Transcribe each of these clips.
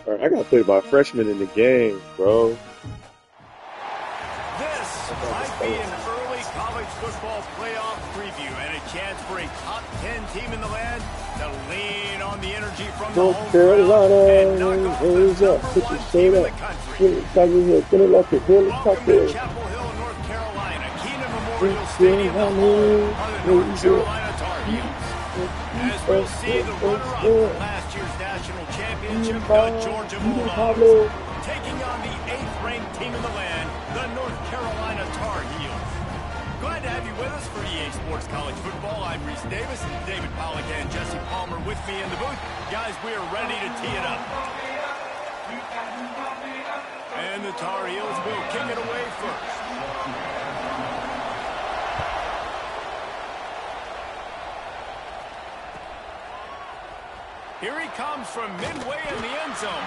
All right, I gotta play my freshman in the game, bro. This might be an early college football playoff preview and a chance for a top 10 team in the land to lean on the energy from the North home Carolina, and knock off the hands up, number put one your team shirt in up, the country. put it like your head, put it like a Welcome helicopter. to Chapel Hill, North Carolina, Keenan Memorial Stadium, the home of the North Carolina Tar Heels. As we'll see, the runner-up from last year's national championship, the Georgia Bulldogs, taking on the 8th-ranked team in the land, the North Carolina Tar Heels. Glad to have you with us for EA Sports College Football. I'm Reese Davis, David Pollack and Jesse Palmer with me in the booth. Guys, we are ready to tee it up. And the Tar Heels will kick it away first. Here he comes from midway in the end zone.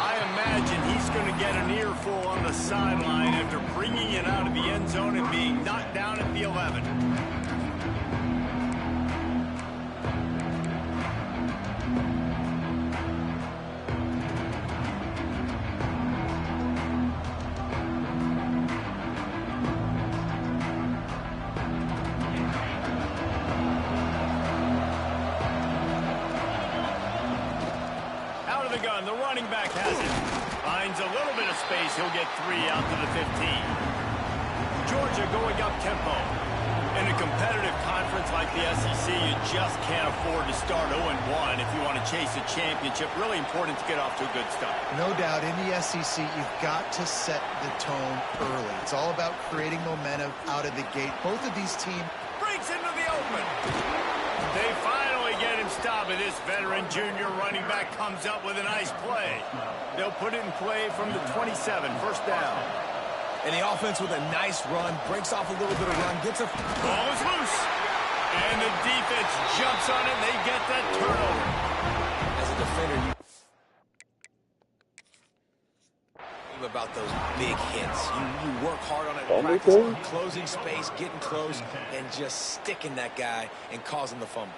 I imagine he's going to get an earful on the sideline after bringing it out of the end zone and being knocked down at the 11. The running back has it. Finds a little bit of space. He'll get 3 out to the 15. Georgia going up tempo. In a competitive conference like the SEC, you just can't afford to start 0-1 if you want to chase a championship. Really important to get off to a good start. No doubt, in the SEC, you've got to set the tone early. It's all about creating momentum out of the gate. Both of these teams breaks into the open. They finally get him stopped, and this veteran junior running back comes up with a nice play. They'll put it in play from the 27, first down. And the offense with a nice run, breaks off a little bit of run, gets a... Ball is loose. And the defense jumps on it, and they get that turnover. As a defender, you about those big hits. You work hard on it, practice on closing space, getting close, and just sticking that guy and causing the fumble.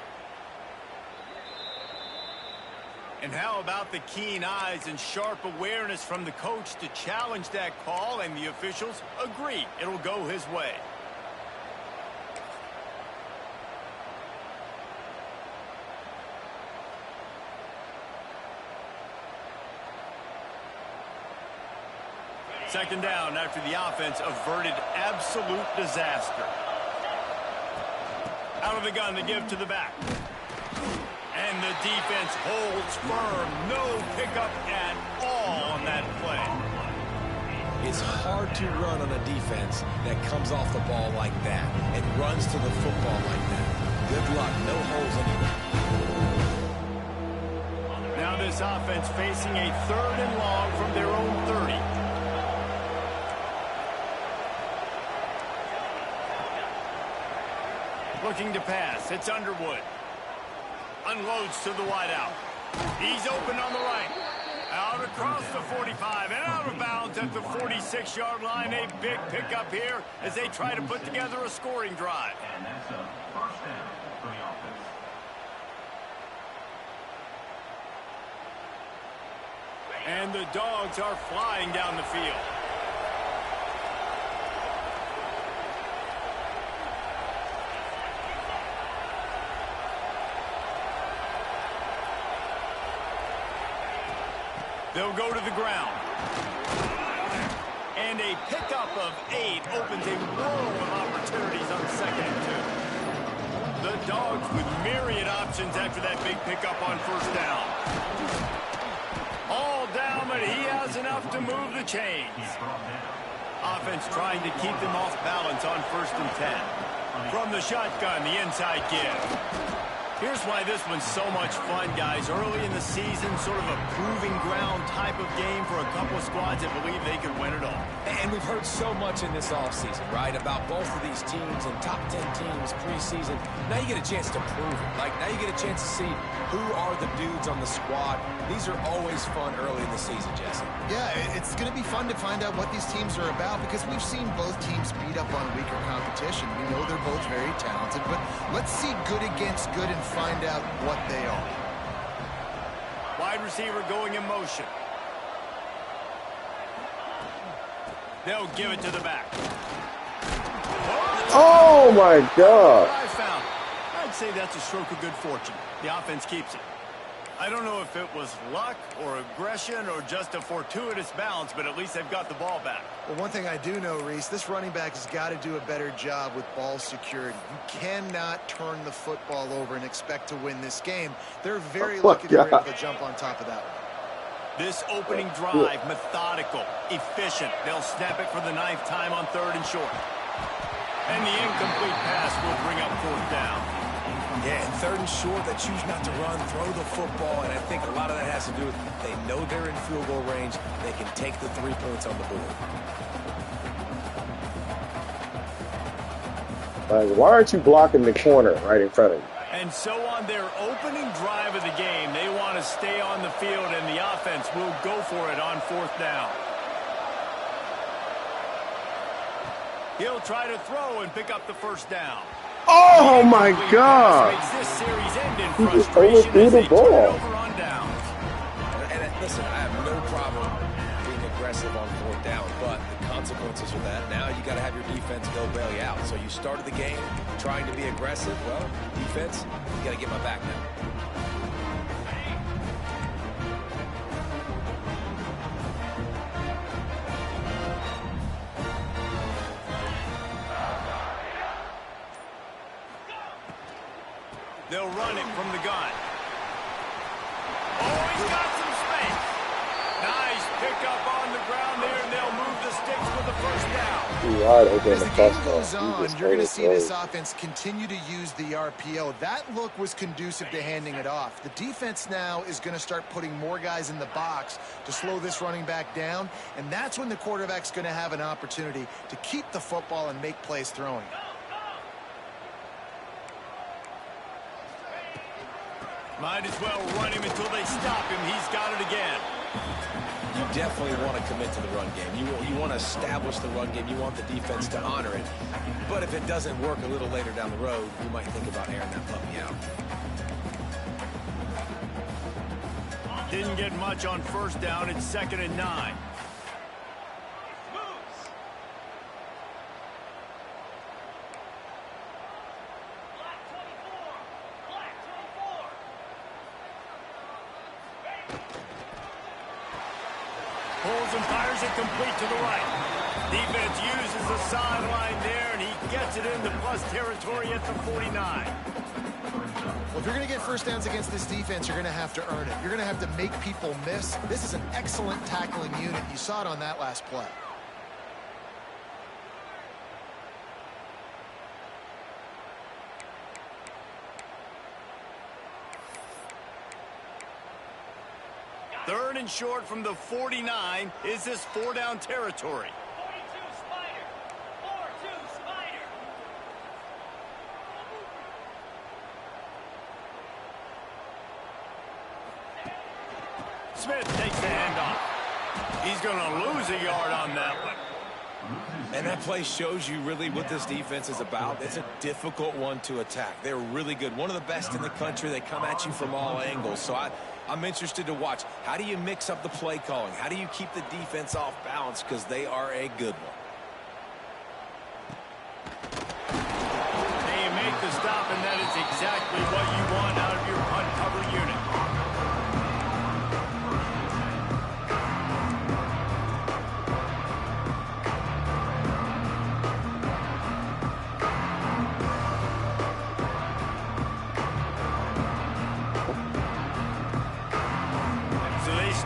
And how about the keen eyes and sharp awareness from the coach to challenge that call, and the officials agree it'll go his way. Second down after the offense averted absolute disaster. Out of the gun to give to the back. And the defense holds firm. No pickup at all on that play. It's hard to run on a defense that comes off the ball like that and runs to the football like luck. No holes anywhere. Now this offense facing a 3rd and long from their own 30. Looking to pass. It's Underwood. Unloads to the wideout. He's open on the right. Out across the 45 and out of bounds at the 46-yard line. A big pickup here as they try to put together a scoring drive. And that's a first down for the offense. And the Dogs are flying down the field. They'll go to the ground. And a pickup of 8 opens a world of opportunities on 2nd and 2. The Dogs with myriad options after that big pickup on 1st down. All down, but he has enough to move the chains. Offense trying to keep them off balance on 1st and 10. From the shotgun, the inside give. Here's why this one's so much fun, guys. Early in the season, sort of a proving ground type of game for a couple of squads that believe they could win it all. And we've heard so much in this offseason, right, about both of these teams and top 10 teams preseason. Now you get a chance to prove it. Like, now you get a chance to see who are the dudes on the squad. These are always fun early in the season, Jesse. Yeah, it's going to be fun to find out what these teams are about because we've seen both teams beat up on weaker competition. We know they're both very talented, but let's see good against good and find out what they are. Wide receiver going in motion. They'll give it to the back. Oh my God. I found. I'd say that's a stroke of good fortune. The offense keeps it. I don't know if it was luck or aggression or just a fortuitous bounce, but at least they've got the ball back. Well, one thing I do know, Reese, this running back has got to do a better job with ball security. You cannot turn the football over and expect to win this game. They're very lucky they were able to jump on top of that one. This opening drive, methodical, efficient. They'll snap it for the 9th time on 3rd and short. And the incomplete pass will bring up 4th down. Yeah, and 3rd and short, they choose not to run, throw the football, and I think a lot of that has to do with they know they're in field goal range. They can take the 3 points on the board. Why aren't you blocking the corner right in front of you? And so on their opening drive of the game, they want to stay on the field, and the offense will go for it on 4th down. He'll try to throw and pick up the 1st down. Oh my God! This series end in He just frustration overthrew as the they turn ball. it over on downs. And listen, I have no problem being aggressive on 4th down, but the consequences of that, now you got to have your defense go bail you out. So you started the game trying to be aggressive. Well, defense, you got to get my back now. They'll run it from the gun. Oh, he's got some space. Nice pickup on the ground there, and they'll move the sticks with the 1st down. Too wide open As the the game touchdown. goes He on, just you're going to see this overthrows. offense continue to use the RPO. That look was conducive to handing it off. The defense now is going to start putting more guys in the box to slow this running back down, and that's when the quarterback's going to have an opportunity to keep the football and make plays throwing. Might as well run him until they stop him. He's got it again. You definitely want to commit to the run game. You want to establish the run game. You want the defense to honor it. But if it doesn't work a little later down the road, you might think about airing that puppy out. Didn't get much on 1st down. It's 2nd and 9. Pulls and fires it complete to the right. Defense uses the sideline there, and he gets it into plus territory at the 49. Well, if you're going to get 1st downs against this defense, you're going to have to earn it. You're going to have to make people miss. This is an excellent tackling unit. You saw it on that last play. 3rd and short from the 49. Is this 4-down territory? 42 Spider. 4-2 Spider. Smith takes the handoff. He's going to lose a yard on that one. And that play shows you really what this defense is about. It's a difficult one to attack. They're really good. One of the best in the country. They come at you from all angles. So I'm interested to watch. How do you mix up the play calling? How do you keep the defense off balance? Because they are a good one. They make the stop, and that is exactly what you want out of your punt cover unit.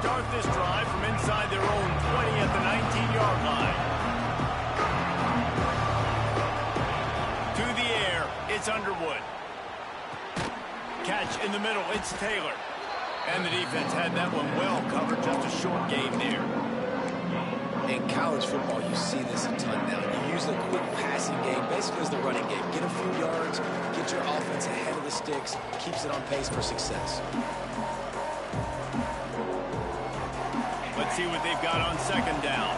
Start this drive from inside their own 20 at the 19-yard line. To the air, it's Underwood. Catch in the middle, it's Taylor. And the defense had that one well covered, just a short gain there. In college football, you see this a ton now. You use the quick passing game, basically as the running game. Get a few yards, get your offense ahead of the sticks, keeps it on pace for success. Let's see what they've got on 2nd down.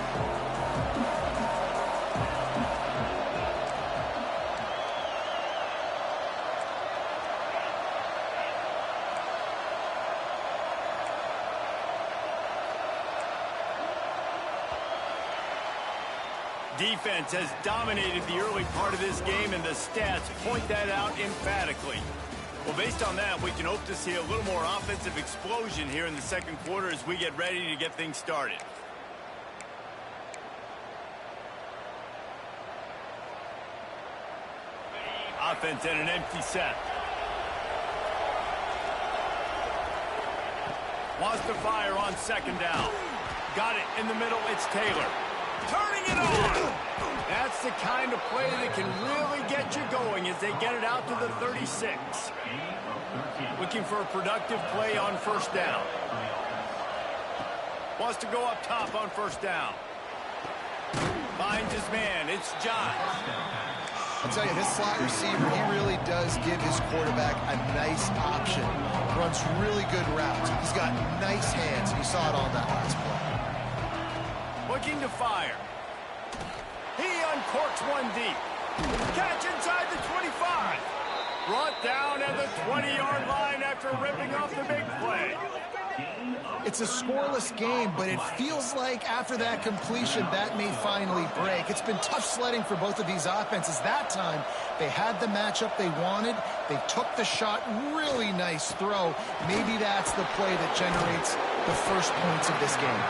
Defense has dominated the early part of this game, and the stats point that out emphatically. Well, based on that, we can hope to see a little more offensive explosion here in the 2nd quarter as we get ready to get things started. Offense and an empty set. Wants to fire on 2nd down. Got it in the middle. It's Taylor. Turning it on. That's the kind of play that can really get you going as they get it out to the 36. Looking for a productive play on 1st down. Wants to go up top on 1st down. Finds his man. It's John. I'll tell you, this slot receiver, he really does give his quarterback a nice option. Runs really good routes. He's got nice hands, and you saw it on that last play. Looking to fire. He uncorks one deep. Catch inside the 25. Brought down at the 20-yard line after ripping off the big play. It's a scoreless game, but it feels like after that completion, that may finally break. It's been tough sledding for both of these offenses. That time, they had the matchup they wanted. They took the shot. Really nice throw. Maybe that's the play that generates the first points of this game.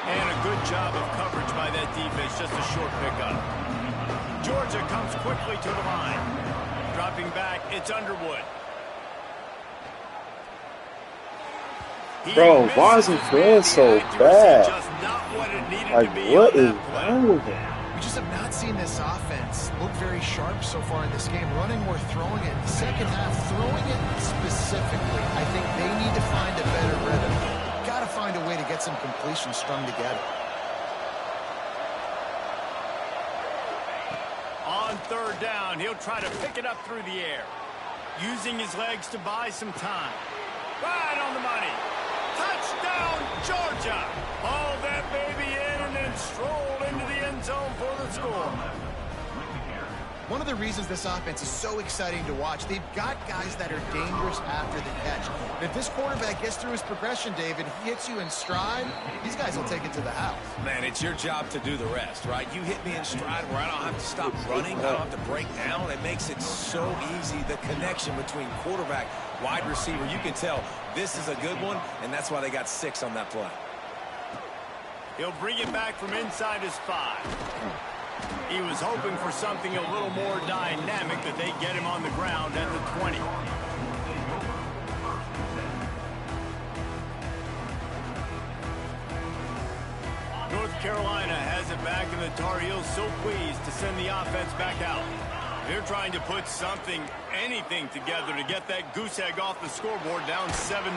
And a good job of coverage by that defense. Just a short pickup. Georgia comes quickly to the line. Dropping back, it's Underwood. Bro, why is he playing so bad? Like, what is wrong with him? We just have not seen this offense look very sharp so far in this game. Running or throwing it. The second half, throwing it specifically. I think they need to find a better rhythm. Got to find a way to get some completions strung together. On 3rd down, he'll try to pick it up through the air. Using his legs to buy some time. Right on the money. Touchdown, Georgia. Hauled that baby in and then strolled into the end zone for the score. One of the reasons this offense is so exciting to watch, they've got guys that are dangerous after the catch. If this quarterback gets through his progression, David, he hits you in stride, these guys will take it to the house. Man, it's your job to do the rest, right? You hit me in stride where I don't have to stop running, I don't have to break down. It makes it so easy, the connection between quarterback, wide receiver. You can tell this is a good one, and that's why they got 6 on that play. He'll bring it back from inside his 5. He was hoping for something a little more dynamic, but they get him on the ground at the 20. North Carolina has it back, and the Tar Heels so pleased to send the offense back out. They're trying to put something, anything together to get that goose egg off the scoreboard down 7-0.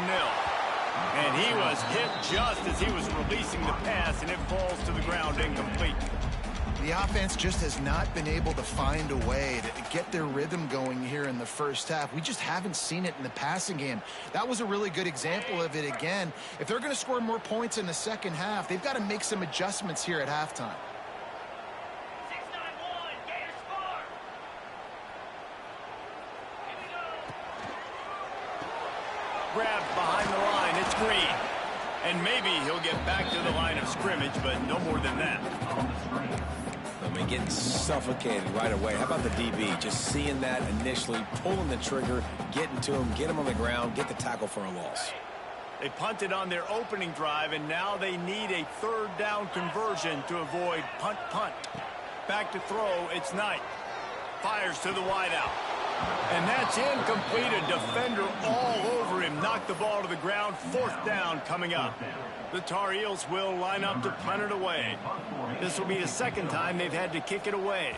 And he was hit just as he was releasing the pass, and it falls to the ground incomplete. The offense just has not been able to find a way to get their rhythm going here in the first half. We just haven't seen it in the passing game. That was a really good example of it again. If they're going to score more points in the second half, they've got to make some adjustments here at halftime. 691, Gators score. Here we go. Grabbed behind the line, it's Green. And maybe he'll get back to the line of scrimmage, but no more than that. I mean, getting suffocated right away. How about the DB? Just seeing that initially, pulling the trigger, getting to him, get him on the ground, get the tackle for a loss. They punted on their opening drive, and now they need a third down conversion to avoid punt. Back to throw, it's Knight. Fires to the wideout. And that's incomplete. A defender all over him. Knocked the ball to the ground. Fourth down coming up. The Tar Heels will line up to punt it away. This will be the second time they've had to kick it away.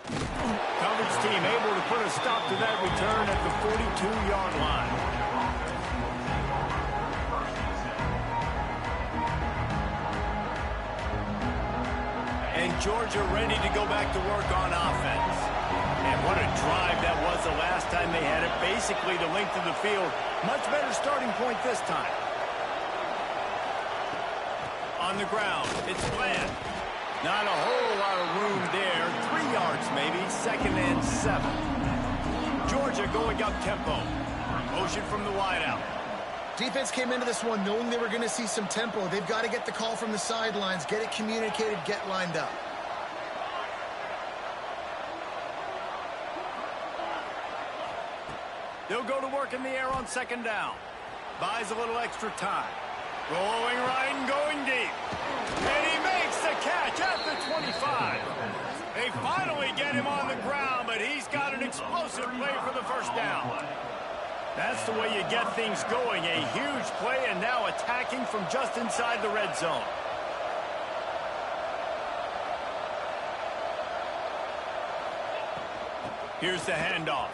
Coverage team able to put a stop to that return at the 42-yard line. And Georgia ready to go back to work on offense. And what a drive that was the last time they had it. Basically the length of the field. Much better starting point this time. On the ground, it's Bland. Not a whole lot of room there. 3 yards maybe, 2nd and 7. Georgia going up tempo. Motion from the wideout. Defense came into this one knowing they were going to see some tempo. They've got to get the call from the sidelines, get it communicated, get lined up. They'll go to work in the air on 2nd down. Buys a little extra time. Going right and going deep. And he makes the catch at the 25. They finally get him on the ground, but he's got an explosive play for the first down. That's the way you get things going. A huge play, and now attacking from just inside the red zone. Here's the handoff.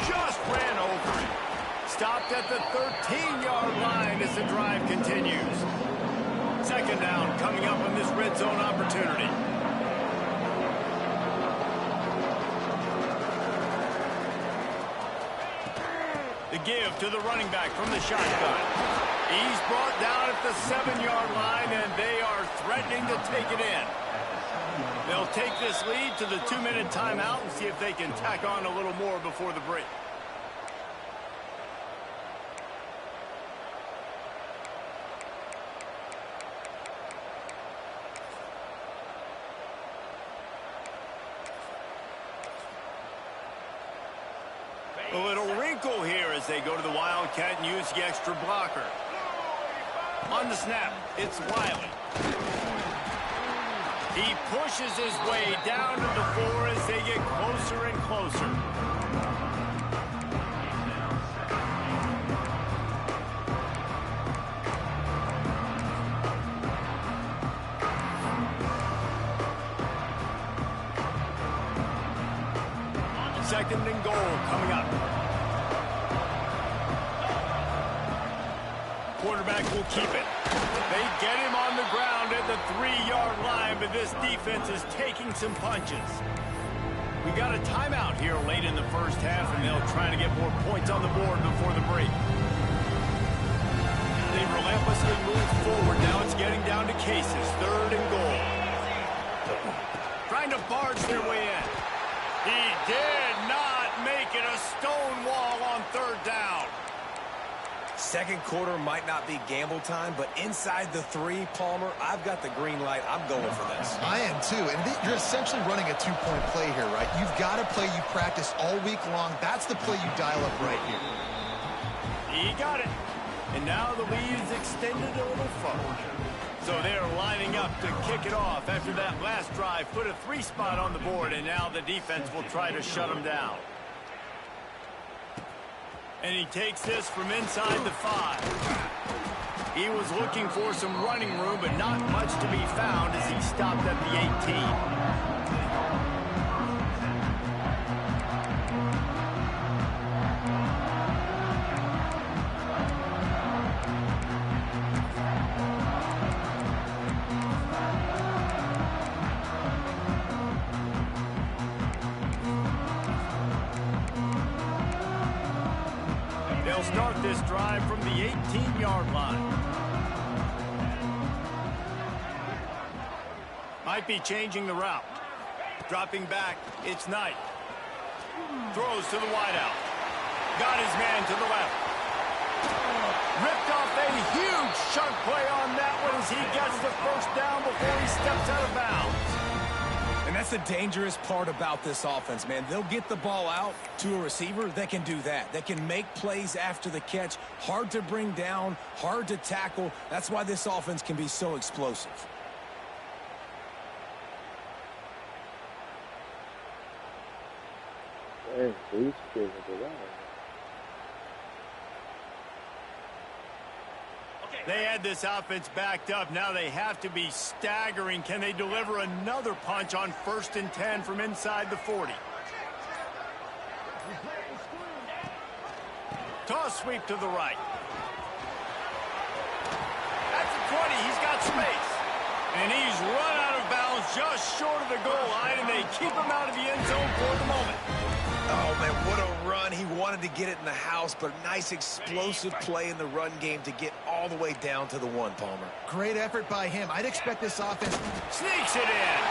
Just ran over him. Stopped at the 13-yard line as the drive continues. 2nd down coming up on this red zone opportunity. The give to the running back from the shotgun. He's brought down at the 7-yard line, and they are threatening to take it in. They'll take this lead to the 2-minute timeout and see if they can tack on a little more before the break. A little wrinkle here as they go to the Wildcat and use the extra blocker. On the snap, it's Wiley. He pushes his way down to the 4 as they get closer and closer. Second and goal coming up. Quarterback will keep it. They get him on the ground at the 3-yard line, but this defense is taking some punches. We got a timeout here late in the first half, and they'll try to get more points on the board before the break. They relentlessly move forward. Now it's getting down to Cases. 3rd and goal. Trying to barge their way in. He did not make it. A stone wall on 3rd down. Second quarter might not be gamble time, but inside the 3, Palmer, I've got the green light. I'm going for this. I am too, and you're essentially running a 2-point play here, right? You've got a play you practice all week long. That's the play you dial up right here. He got it. And now the lead is extended a little further. So they're lining up to kick it off after that last drive. Put a 3 spot on the board, and now the defense will try to shut them down. And he takes this from inside the 5. He was looking for some running room, but not much to be found as he stopped at the 18. start this drive from the 18-yard line. Might be changing the route. Dropping back, it's Knight. Throws to the wideout. Got his man to the left. Ripped off a huge chunk play on that one as he gets the first down before he steps out of bounds. And that's the dangerous part about this offense, man. They'll get the ball out to a receiver. They can do that. They can make plays after the catch. Hard to bring down, hard to tackle. That's why this offense can be so explosive. Hey, these kids are around. They had this offense backed up. Now they have to be staggering. Can they deliver another punch on 1st and 10 from inside the 40? Toss sweep to the right. At the 20, he's got space. And he's run out of bounds just short of the goal line, and they keep him out of the end zone for the moment. Oh, man, what a run. He wanted to get it in the house, but a nice explosive play in the run game to get all the way down to the 1, Palmer. Great effort by him. I'd expect this offense. Sneaks it in.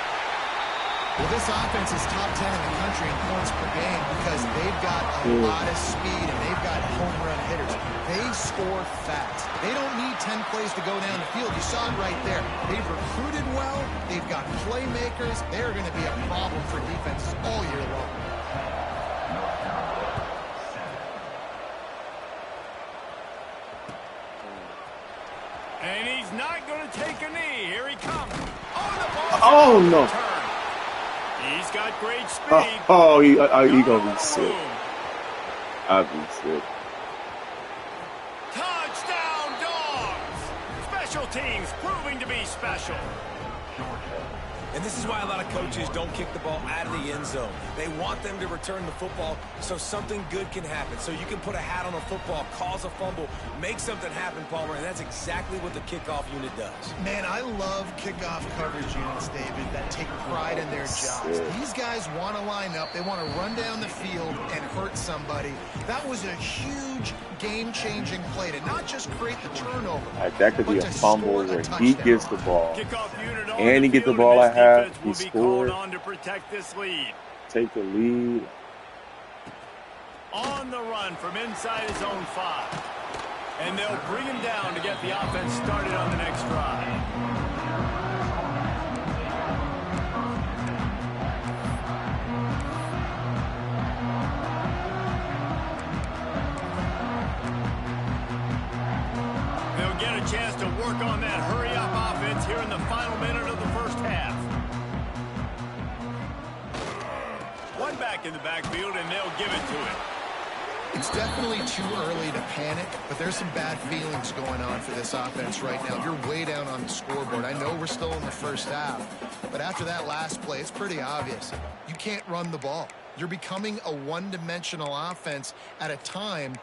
Well, this offense is top 10 in the country in points per game because they've got a lot of speed and they've got home run hitters. They score fast. They don't need 10 plays to go down the field. You saw it right there. They've recruited well. They've got playmakers. They're going to be a problem for defenses all year long. And he's not going to take a knee. Here he comes. Oh, no. He's got great speed. He gonna be sick. I'll be sick. Touchdown, Dogs! Special teams proving to be special. And this is why a lot of coaches don't kick the ball out of the end zone. They want them to return the football so something good can happen. So you can put a hat on a football, cause a fumble, make something happen, Palmer, and that's exactly what the kickoff unit does. Man, I love kickoff coverage units, David, that take pride in their jobs. These guys want to line up. They want to run down the field and hurt somebody. That was a huge game-changing play to not just create the turnover. That could be a fumble where he gets the ball. Kickoff unit on And he the gets the field, ball and at half. this He defense will be called scored. on to protect this lead. Take the lead. On the run from inside his own 5. And they'll bring him down to get the offense started on the next drive. They'll get a chance to work on that hurry-up offense here in the final minute of the first half. One back in the backfield, and they'll give it to him. It's definitely too early to panic, but there's some bad feelings going on for this offense right now. You're way down on the scoreboard. I know we're still in the first half, but after that last play, it's pretty obvious. You can't run the ball. You're becoming a one-dimensional offense at a time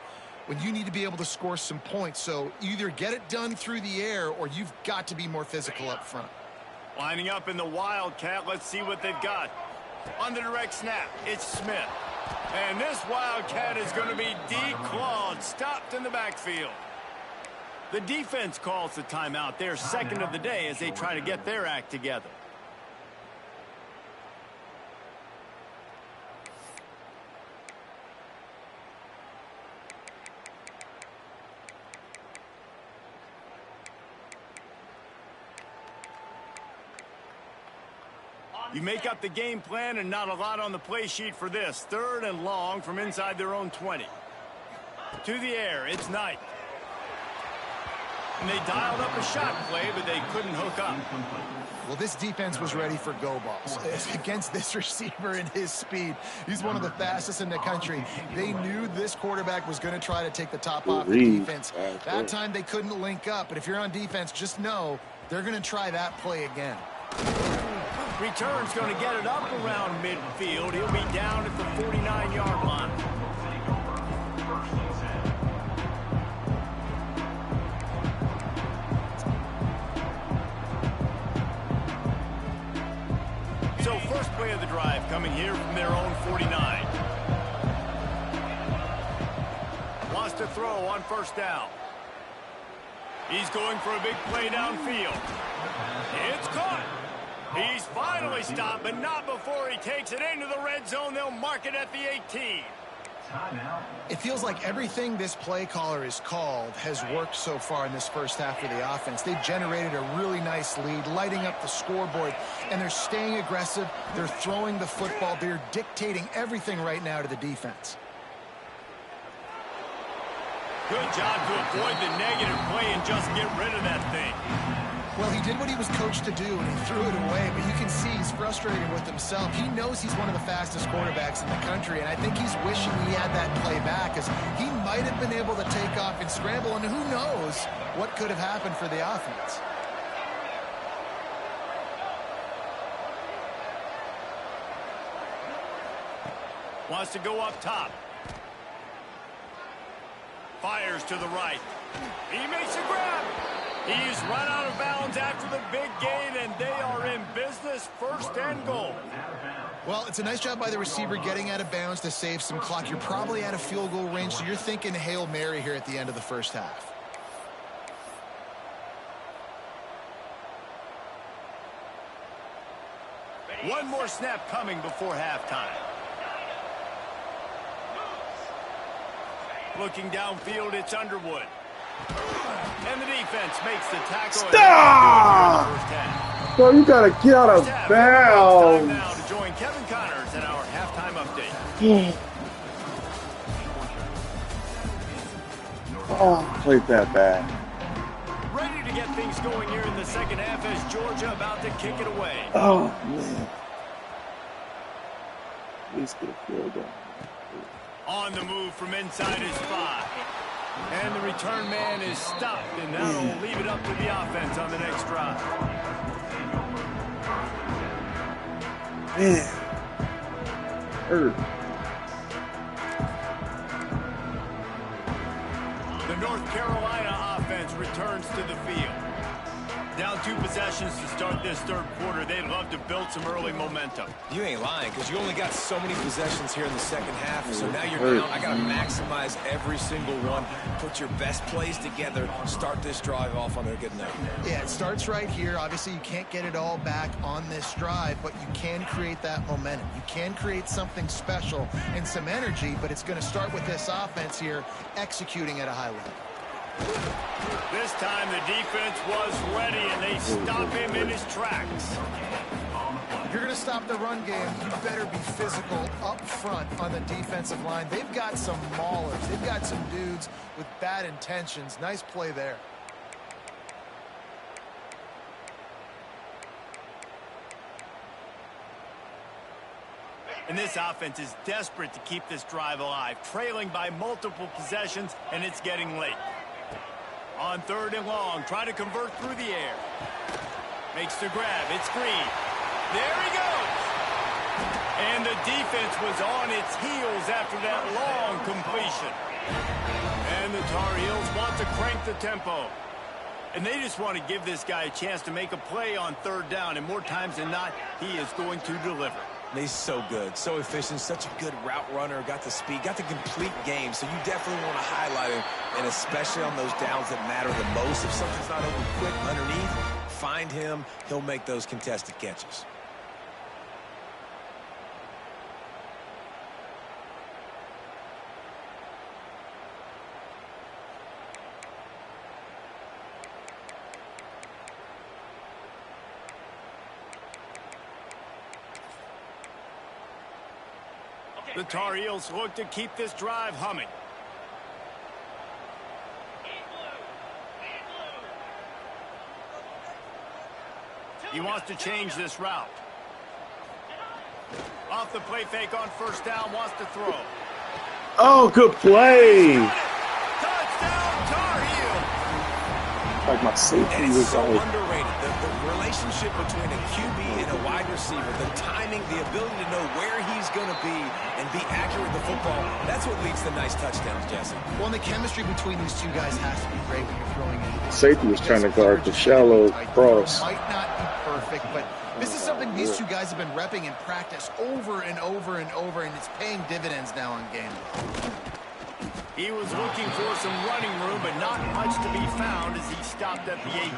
when you need to be able to score some points. So either get it done through the air or you've got to be more physical up front. Lining up in the Wildcat, let's see what they've got. On the direct snap, it's Smith. And this Wildcat is going to be declawed, stopped in the backfield. The defense calls the timeout. They're second of the day as they try to get their act together. You make up the game plan and not a lot on the play sheet for this. 3rd and long from inside their own 20. To the air, it's Knight. And they dialed up a shot play, but they couldn't hook up. Well, this defense was ready for go balls. Against this receiver and his speed, he's one of the fastest in the country. They knew this quarterback was going to try to take the top off the defense. That time they couldn't link up, but if you're on defense, just know they're going to try that play again. Return's going to get it up around midfield. He'll be down at the 49-yard line. So first play of the drive coming here from their own 49. wants to throw on first down. He's going for a big play downfield. It's caught. He's finally stopped, but not before he takes it into the red zone. They'll mark it at the 18. It feels like everything this play caller has called has worked so far in this first half of the offense. They've generated a really nice lead, lighting up the scoreboard, and they're staying aggressive. They're throwing the football. They're dictating everything right now to the defense. Good job to avoid the negative play and just get rid of that thing. Well, he did what he was coached to do, and he threw it away, but you can see he's frustrated with himself. He knows he's one of the fastest quarterbacks in the country, and I think he's wishing he had that play back, because he might have been able to take off and scramble, and who knows what could have happened for the offense. Wants to go up top. Fires to the right. He makes a grab. He's run out of bounds after the big gain, and they are in business, first and goal. Well, it's a nice job by the receiver getting out of bounds to save some clock. You're probably out of field goal range, so you're thinking Hail Mary here at the end of the first half. One more snap coming before halftime. Looking downfield, it's Underwood. And the defense makes the tackle. Stop! Bro, you gotta get out of bounds. Now to join Kevin Connors in our halftime update. Oh, played that bad. Ready to get things going here in the second half as Georgia about to kick it away. Oh, man. Please get a field goal. On the move from inside his 5. And the return man is stopped, and that'll leave it up to the offense on the next drive. Man. Hurt. The North Carolina offense returns to the field. Down 2 possessions to start this third quarter. They'd love to build some early momentum. You ain't lying, because you only got so many possessions here in the second half, so now you're down. I got to maximize every single one, put your best plays together, start this drive off on a good note. Yeah, it starts right here. Obviously, you can't get it all back on this drive, but you can create that momentum. You can create something special and some energy, but it's going to start with this offense here executing at a high level. This time the defense was ready, and they stop him in his tracks. If you're going to stop the run game, you better be physical up front on the defensive line. They've got some maulers. They've got some dudes with bad intentions. Nice play there. And this offense is desperate to keep this drive alive, trailing by multiple possessions, and it's getting late. On 3rd and long, trying to convert through the air. Makes the grab. It's Green. There he goes. And the defense was on its heels after that long completion. And the Tar Heels want to crank the tempo. And they just want to give this guy a chance to make a play on 3rd down. And more times than not, he is going to deliver. He's so good, so efficient, such a good route runner, got the speed, got the complete game, so you definitely want to highlight him, and especially on those downs that matter the most. If something's not open quick underneath, find him, he'll make those contested catches. The Tar Heels look to keep this drive humming. He wants to change this route. Off the play fake on 1st down, wants to throw. Oh, good play. Touchdown, Tar Heels. Like my safety And it's was so always... underrated. The relationship between a QB and a wide receiver, the timing, the ability to know where he's going to be and be accurate with the football, that's what leads to nice touchdowns, Jesse. Well, and the chemistry between these two guys has to be great when you're throwing in. Safety was trying to guard the shallow cross. Might not be perfect, but this is something these two guys have been repping in practice over and over and over, and it's paying dividends now on game. He was looking for some running room, but not much to be found as he stopped at the 18.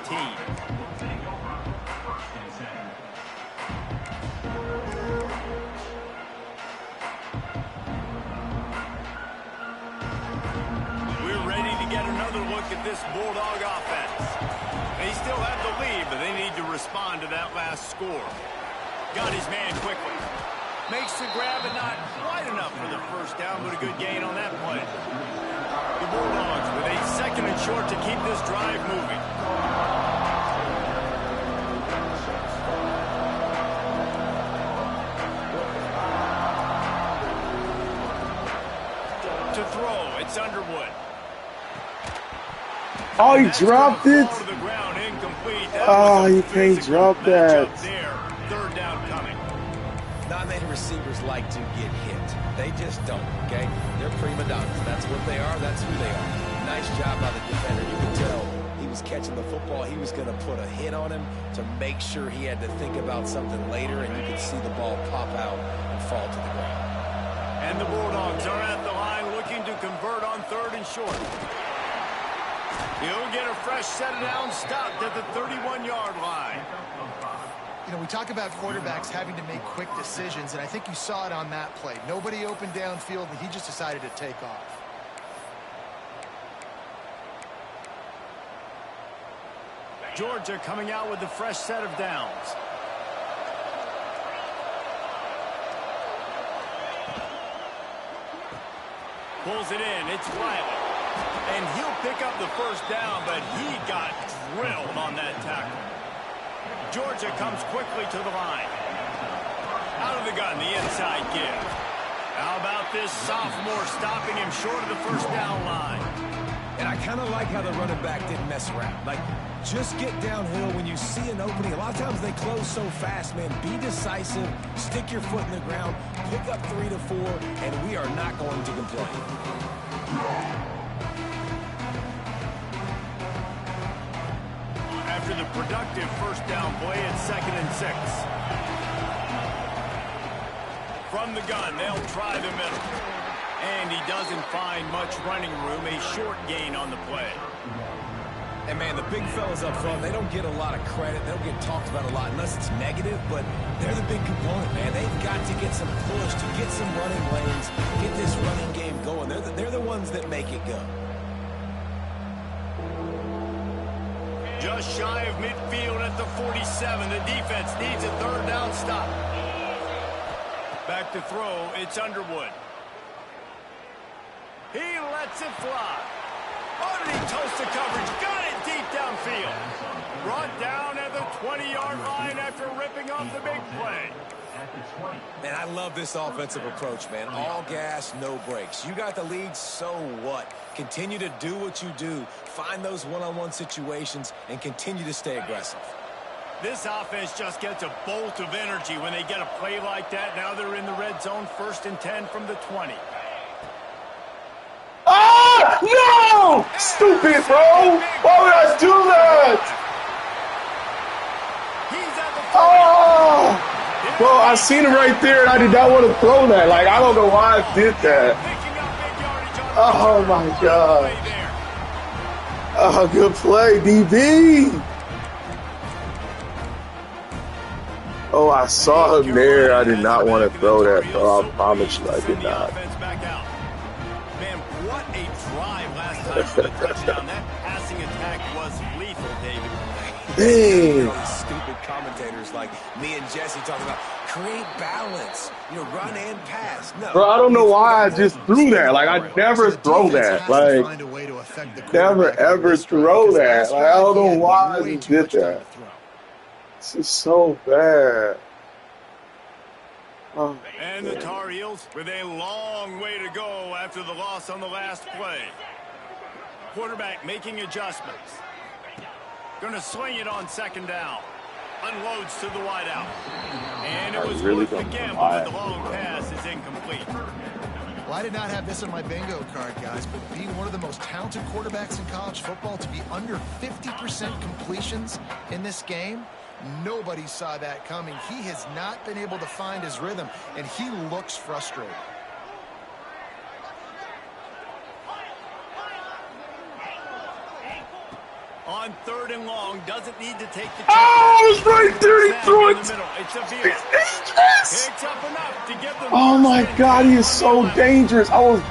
Get another look at this Bulldog offense. They still have the lead, but they need to respond to that last score. Got his man quickly. Makes the grab, and not quite enough for the first down, but a good gain on that play. The Bulldogs with a 2nd and short to keep this drive moving. To throw, it's Underwood. Oh, he dropped it. Oh, you can't drop that. 3rd down coming. Not many receivers like to get hit. They just don't, okay? They're prima donnas. That's what they are. That's who they are. Nice job by the defender. You can tell he was catching the football. He was going to put a hit on him to make sure he had to think about something later, and you could see the ball pop out and fall to the ground. And the Bulldogs are at the line looking to convert on 3rd and short. He'll get a fresh set of downs, stopped at the 31-yard line. You know, we talk about quarterbacks having to make quick decisions, and I think you saw it on that play. Nobody opened downfield, and he just decided to take off. Georgia coming out with a fresh set of downs. Pulls it in. It's Riley. And he'll pick up the first down, but he got drilled on that tackle. Georgia comes quickly to the line. Out of the gun, the inside give. How about this sophomore stopping him short of the first down line? And I kind of like how the running back didn't mess around. Like, just get downhill when you see an opening. A lot of times they close so fast, man. Be decisive, stick your foot in the ground, pick up 3 to 4, and we are not going to complain. After the productive first down play, it's 2nd and 6. From the gun, they'll try the middle. And he doesn't find much running room, a short gain on the play. And, man, the big fellas up front, they don't get a lot of credit. They don't get talked about a lot unless it's negative, but they're the big component, man. They've got to get some push, to get some running lanes, get this running game going. They're the ones that make it go. Just shy of midfield at the 47. The defense needs a 3rd down stop. Back to throw, it's Underwood. He lets it fly. Oh, did he toast the coverage? Got it deep downfield. Brought down at the 20-yard line after ripping off the big play. And I love this offensive approach, man. All gas, no brakes. You got the lead, so what? Continue to do what you do. Find those one-on-one situations and continue to stay aggressive. This offense just gets a bolt of energy when they get a play like that. Now they're in the red zone, 1st and 10 from the 20. Ah! No! Stupid, bro! Why would I do that? He's at the 40. Oh! Bro, I seen him right there, and I did not want to throw that. Like, I don't know why I did that. Oh, my God. Oh, good play, DB. Oh, I saw him there. I did not want to throw that, bro. I promise you I did not. Man, what a drive last time for the touchdown. That passing attack was lethal, David. Dang. Stupid commentators like me and Jesse talking about create balance, run and pass. No, bro, I don't know why I just threw that. Like, I never throw that. Like, never ever throw that. Like, I don't know why I just did that. This is so bad. Oh, and the Tar Heels with a long way to go after the loss on the last play. Quarterback making adjustments. Going to swing it on 2nd down. Unloads to the wideout. And it was worth the gamble, but the long pass is incomplete. Well, I did not have this on my bingo card, guys, but being one of the most talented quarterbacks in college football to be under 50% completions in this game, nobody saw that coming. He has not been able to find his rhythm, and he looks frustrated. on 3rd and long. Doesn't need to take the check. Oh, it's right there. He Snap threw in it. the middle. It's a field. He's dangerous. Picks up enough to give them Oh, my first and God. 10 He is on so the 11. dangerous. I was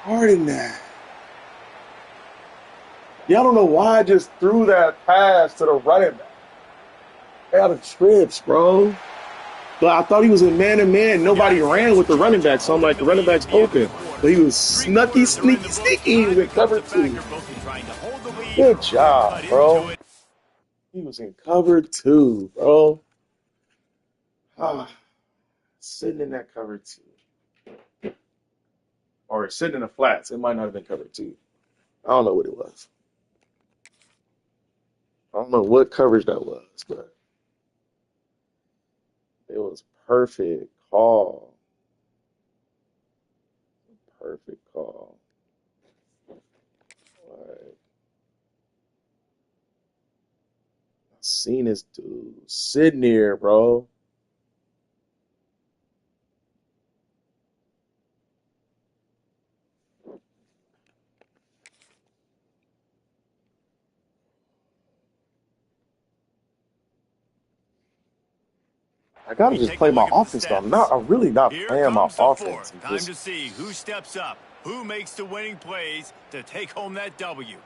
hard in that. Yeah, I don't know why I just threw that pass to the running back. Out of trips, bro. But I thought he was in man-to-man. Nobody ran with the running back, so I'm like, the running back's open. But he was sneaky with cover 2. Good job, bro. He was in cover 2, bro. Ah, sitting in that cover 2. Or sitting in the flats. It might not have been cover 2. I don't know what it was. I don't know what coverage that was, but it was perfect call. Perfect call. Like, I seen this dude sitting there, bro. I gotta just play my offense though. I'm really not Here playing my comes the offense. fourth. Time to see who steps up, who makes the winning plays to take home that W.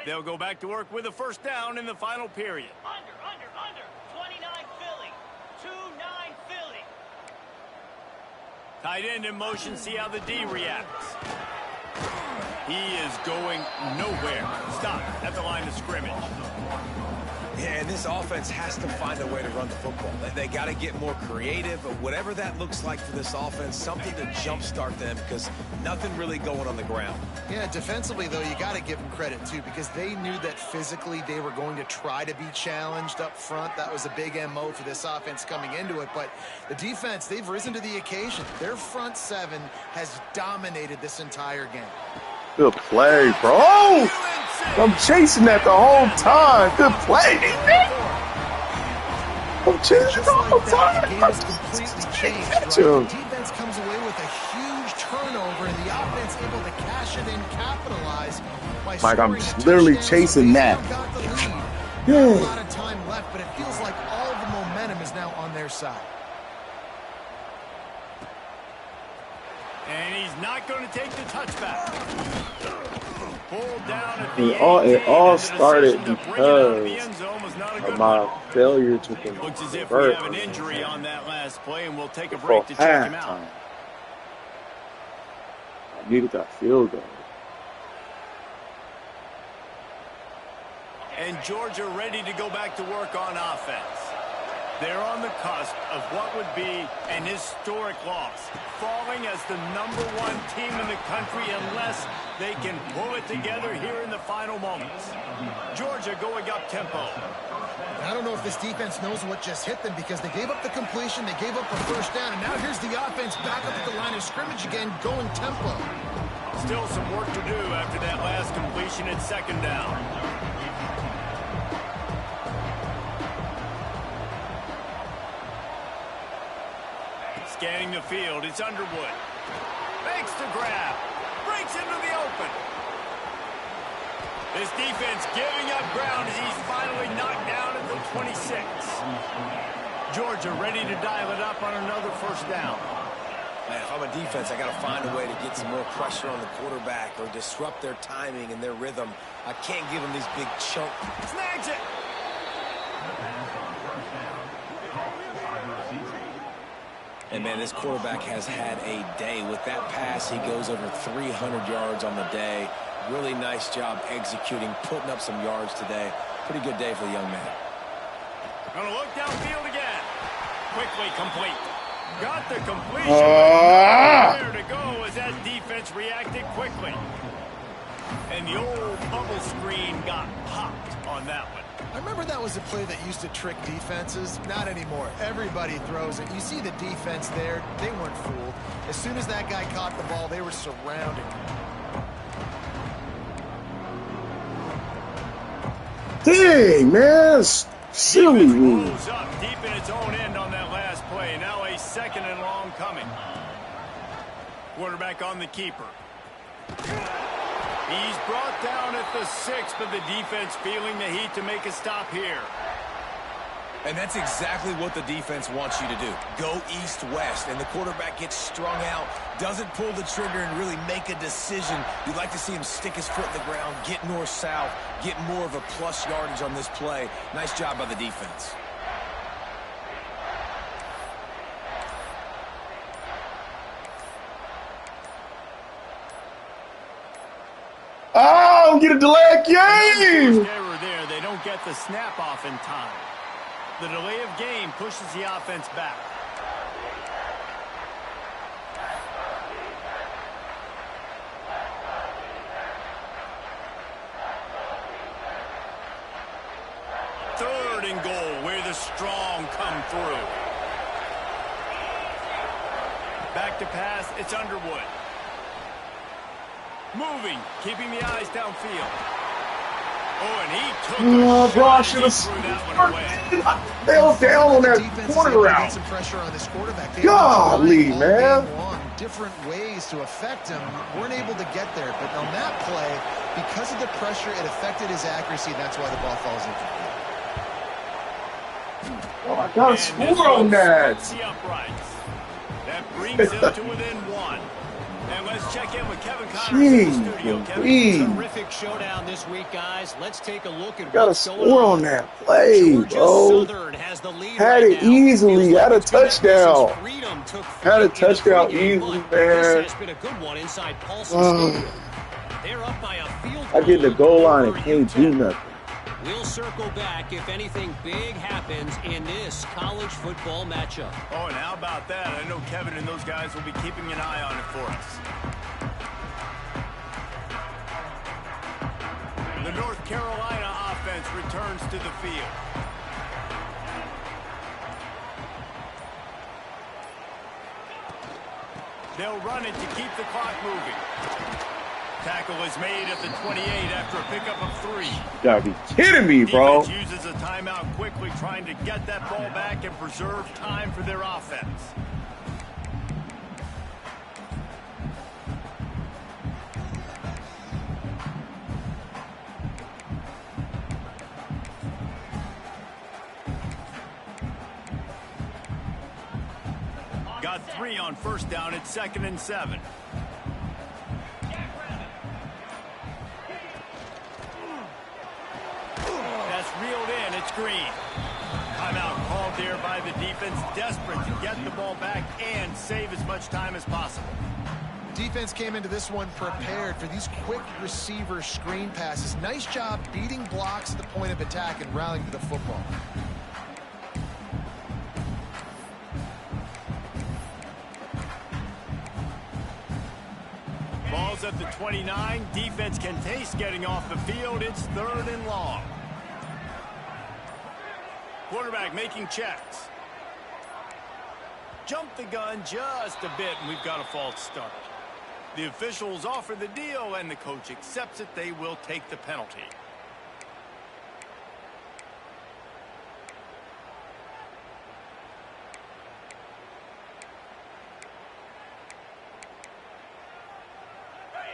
They'll go back to work with a first down in the final period. Under. 29 Philly. 2-9 Philly. Tight end in motion, see how the D reacts. He is going nowhere. Stop at the line of scrimmage. Yeah, and this offense has to find a way to run the football. They got to get more creative, but whatever that looks like for this offense, something to jumpstart them because nothing really going on the ground. Yeah, defensively, though, you got to give them credit, too, because they knew that physically they were going to try to be challenged up front. That was a big MO for this offense coming into it. But the defense, they've risen to the occasion. Their front seven has dominated this entire game. Good play, bro. I'm chasing that the whole time. Good play. I'm chasing the whole time. The game has completely changed, right? The defense comes away with a huge turnover, and the offense able to cash it in, capitalize by Like, I'm scoring a literally touchdown, chasing so they that. still got the lead. Yeah. A lot of time left, but it feels like all the momentum is now on their side. And he's not going to take the touchback. Pulled down at the It all started decision to bring it out of the because end zone was not a of good my one. failure to Looks as if we convert have an injury on that last play, and we'll take a for break to check him out. halftime. I needed that field goal. And Georgia ready to go back to work on offense. They're on the cusp of what would be an historic loss, falling as the #1 team in the country unless they can pull it together here in the final moments. Georgia going up tempo. I don't know if this defense knows what just hit them because they gave up the completion, they gave up the first down, and now here's the offense back up at the line of scrimmage again, going tempo. Still some work to do after that last completion at 2nd down. Scanning the field, it's Underwood. Makes the grab. Breaks into the open. This defense giving up ground as he's finally knocked down at the 26. Georgia ready to dial it up on another first down. Man, if I'm a defense, I got to find a way to get some more pressure on the quarterback or disrupt their timing and their rhythm. I can't give them these big chunk. Snags it. And, man, this quarterback has had a day. With that pass, he goes over 300 yards on the day. Really nice job executing, putting up some yards today. Pretty good day for the young man. Gonna look downfield again. Quickly complete. Got the completion. Where to go as that defense reacted quickly. And the old bubble screen got popped on that one. I remember that was a play that used to trick defenses. Not anymore. Everybody throws it. You see the defense there. They weren't fooled. As soon as that guy caught the ball, they were surrounding him. Dang, man. Silly move. Defense blows up deep in its own end on that last play. Now a 2nd and long coming. Quarterback on the keeper. He's brought down at the 6, but the defense feeling the heat to make a stop here. And that's exactly what the defense wants you to do. Go east-west, and the quarterback gets strung out, doesn't pull the trigger and really make a decision. You'd like to see him stick his foot in the ground, get north-south, get more of a plus yardage on this play. Nice job by the defense. Oh, get a delayed game. Error there. They don't get the snap off in time. The delay of game pushes the offense back. Third and goal, where the strong come through. Back to pass, it's Underwood. Moving, keeping the eyes downfield. Oh, and he took Oh, bro, I should have fell down on that corner route. Some pressure on this quarterback. Golly, man. Different ways to affect him. Weren't able to get there, but on that play, because of the pressure, it affected his accuracy, and that's why the ball falls incomplete. Oh, I got a score on that. The uprights. That brings him to within 1. And let's check in with Kevin Connors in the studio. Kevin, terrific showdown this week, guys. Let's take a look at got a score on that play, bro. Has the lead had right it now. easily. Had a touchdown. Had a touchdown easily, man. This has been a good one inside Paulson Stadium. They're up by a field goal. I get the goal line and can't do nothing. We'll circle back if anything big happens in this college football matchup. Oh, and how about that? I know Kevin and those guys will be keeping an eye on it for us. The North Carolina offense returns to the field. They'll run it to keep the clock moving. Tackle is made at the 28 after a pickup of 3. You gotta be kidding me, bro. Defense uses a timeout quickly, trying to get that ball back and preserve time for their offense. Got 3 on first down at 2nd and 7. Reeled in, it's Green. Timeout called there by the defense, desperate to get the ball back and save as much time as possible. Defense came into this one prepared for these quick receiver screen passes. Nice job beating blocks at the point of attack and rallying to the football. Ball's at the 29. Defense can taste getting off the field. It's 3rd and long. Quarterback making checks. Jump the gun just a bit, and we've got a false start. The officials offer the deal, and the coach accepts it. They will take the penalty.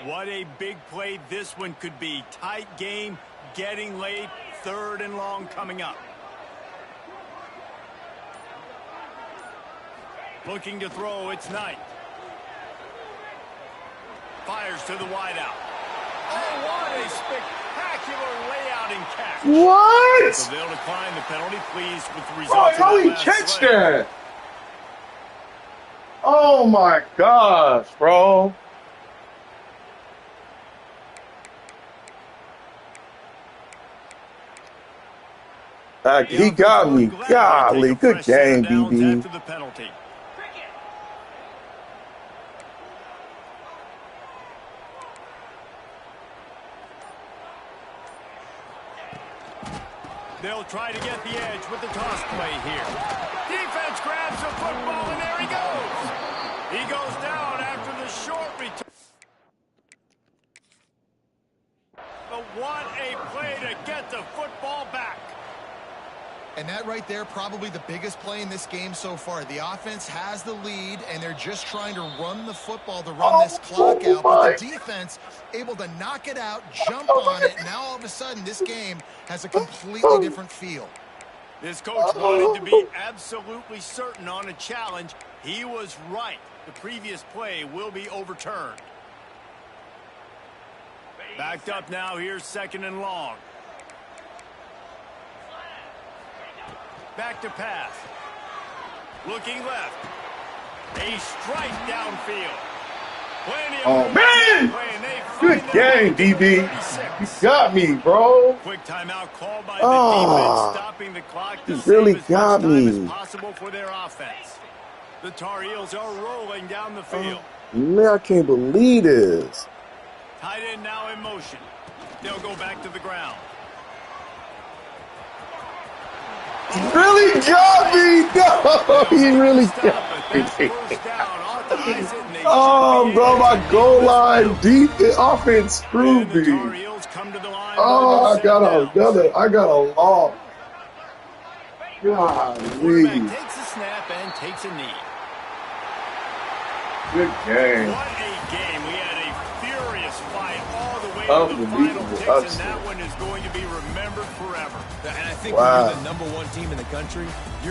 What a big play this one could be. Tight game, getting late, 3rd and long coming up. Looking to throw, it's Knight. Fires to the wideout. Oh, what a spectacular layout and catch. What? So they'll decline the penalty, pleased with the Bro, results. how he catch that? Oh my gosh, bro. He got me. Golly, good game, BB. After the penalty. They'll try to get the edge with the toss play here. Defense grabs the football, and there he goes. He goes down after the short return. But what a play to get the football back. And that right there, probably the biggest play in this game so far. The offense has the lead, and they're just trying to run the football to run this clock out. But the defense able to knock it out, jump on it. Now all of a sudden, this game has a completely different feel. This coach wanted to be absolutely certain on a challenge. He was right. The previous play will be overturned. Backed up now. Here's 2nd and long. Back to pass. Looking left. A strike downfield. Oh, man! Good game, DB. You got me, bro. Quick timeout called by the defense, stopping the clock to really save as got much time me. as possible for their offense. The Tar Heels are rolling down the field. Man, I can't believe this. Tight end now in motion. They'll go back to the ground. He really got me. No, he really got me. Oh, bro, my goal line defense offense screwed me. Oh, I got a loss. Golly. Takes a snap and takes a knee. Good game. What a game. We had a furious fight all the way to the Unbelievable. final ticks, and that one is going to be remembered forever. And I think Wow. when you're the #1 team in the country, you're